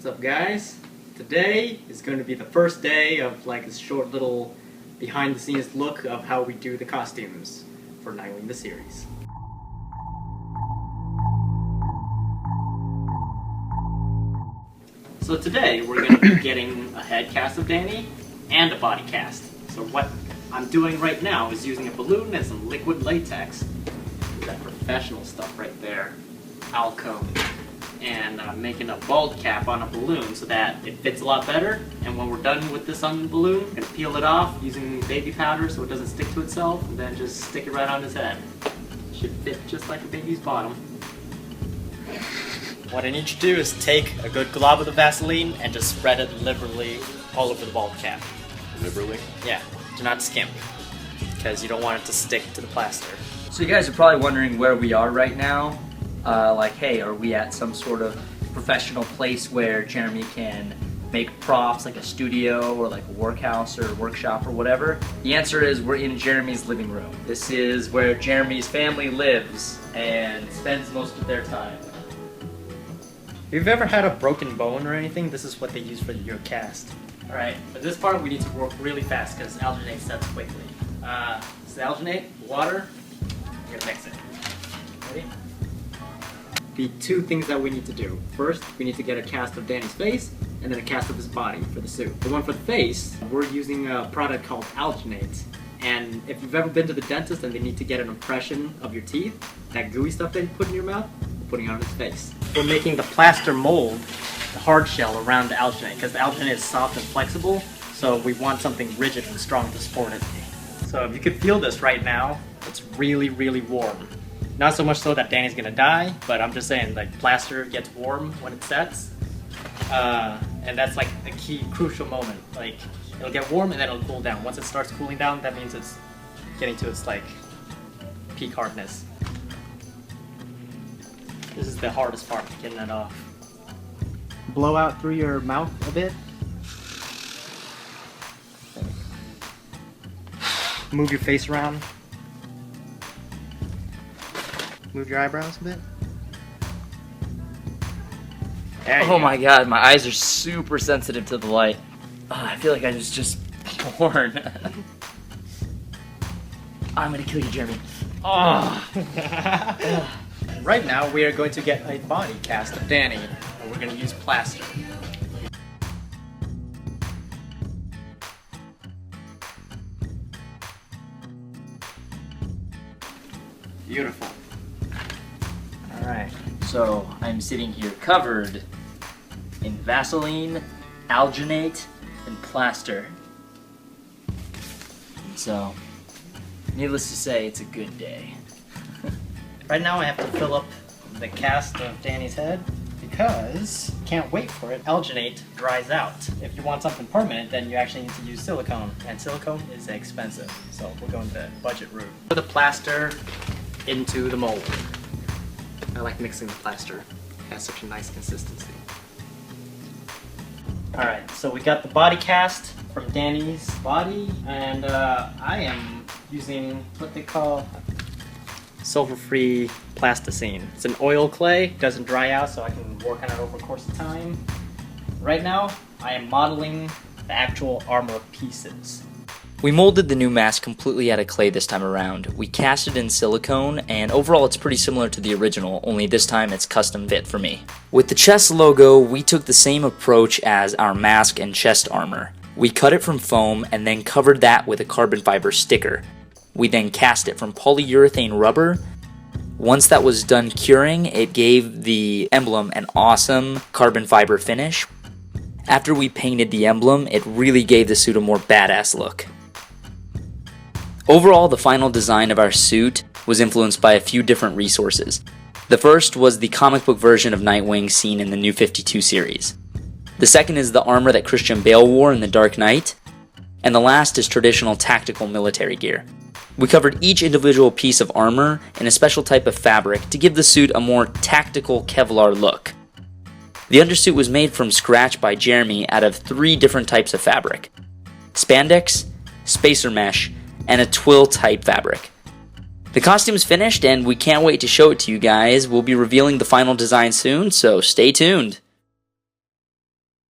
What's up, guys? Today is going to be the first day of like a short little behind the scenes look of how we do the costumes for Nightwing the series. So today we're going to be getting a head cast of Danny and a body cast. So what I'm doing right now is using a balloon and some liquid latex. That professional stuff right there. Alcone. And I'm making a bald cap on a balloon so that it fits a lot better. And when we're done with this on the balloon, I'm going to peel it off using baby powder so it doesn't stick to itself, and then just stick it right on his head. Should fit just like a baby's bottom. What I need you to do is take a good glob of the Vaseline and just spread it liberally all over the bald cap. Liberally? Yeah, do not skimp, because you don't want it to stick to the plaster. So you guys are probably wondering where we are right now. Like, hey, are we at some sort of professional place where Jeremy can make props, like a studio or like a workhouse or workshop or whatever? The answer is we're in Jeremy's living room. This is where Jeremy's family lives and spends most of their time. If you've ever had a broken bone or anything, this is what they use for your cast. Alright, for this part we need to work really fast because alginate sets quickly. This is alginate, water, you're gonna mix it. Ready? Be two things that we need to do. First, we need to get a cast of Danny's face, and then a cast of his body for the suit. The one for the face, we're using a product called alginate. And if you've ever been to the dentist and they need to get an impression of your teeth, that gooey stuff they put in your mouth, we're putting it on his face. We're making the plaster mold, the hard shell around the alginate, because the alginate is soft and flexible, so we want something rigid and strong to support it. So if you could feel this right now, it's really, really warm. Not so much so that Danny's gonna die, but I'm just saying, like, plaster gets warm when it sets. And that's like a key, crucial moment. Like, it'll get warm and then it'll cool down. Once it starts cooling down, that means it's getting to its, like, peak hardness. This is the hardest part, getting that off. Blow out through your mouth a bit. Move your face around. Move your eyebrows a bit. Oh my god, my eyes are super sensitive to the light. I feel like I was just born. I'm gonna kill you, Jeremy. Right now we are going to get a body cast of Danny, and we're going to use plaster. Beautiful. Alright, so I'm sitting here covered in Vaseline, alginate, and plaster. And so, needless to say, it's a good day. Right now I have to fill up the cast of Danny's head because can't wait for it. Alginate dries out. If you want something permanent, then you actually need to use silicone, and silicone is expensive, so we're going the budget route. Put the plaster into the mold. I like mixing the plaster. It has such a nice consistency. Alright, so we got the body cast from Danny's body, and I am using what they call sulfur-free plasticine. It's an oil clay, doesn't dry out, so I can work on it over the course of time. Right now, I am modeling the actual armor pieces. We molded the new mask completely out of clay this time around. We cast it in silicone, and overall it's pretty similar to the original, only this time it's custom fit for me. With the chest logo, we took the same approach as our mask and chest armor. We cut it from foam and then covered that with a carbon fiber sticker. We then cast it from polyurethane rubber. Once that was done curing, it gave the emblem an awesome carbon fiber finish. After we painted the emblem, it really gave the suit a more badass look. Overall, the final design of our suit was influenced by a few different resources. The first was the comic book version of Nightwing seen in the New 52 series. The second is the armor that Christian Bale wore in The Dark Knight. And the last is traditional tactical military gear. We covered each individual piece of armor in a special type of fabric to give the suit a more tactical Kevlar look. The undersuit was made from scratch by Jeremy out of 3 different types of fabric: spandex, spacer mesh, and a twill type fabric. The costume's finished and we can't wait to show it to you guys. We'll be revealing the final design soon, so stay tuned.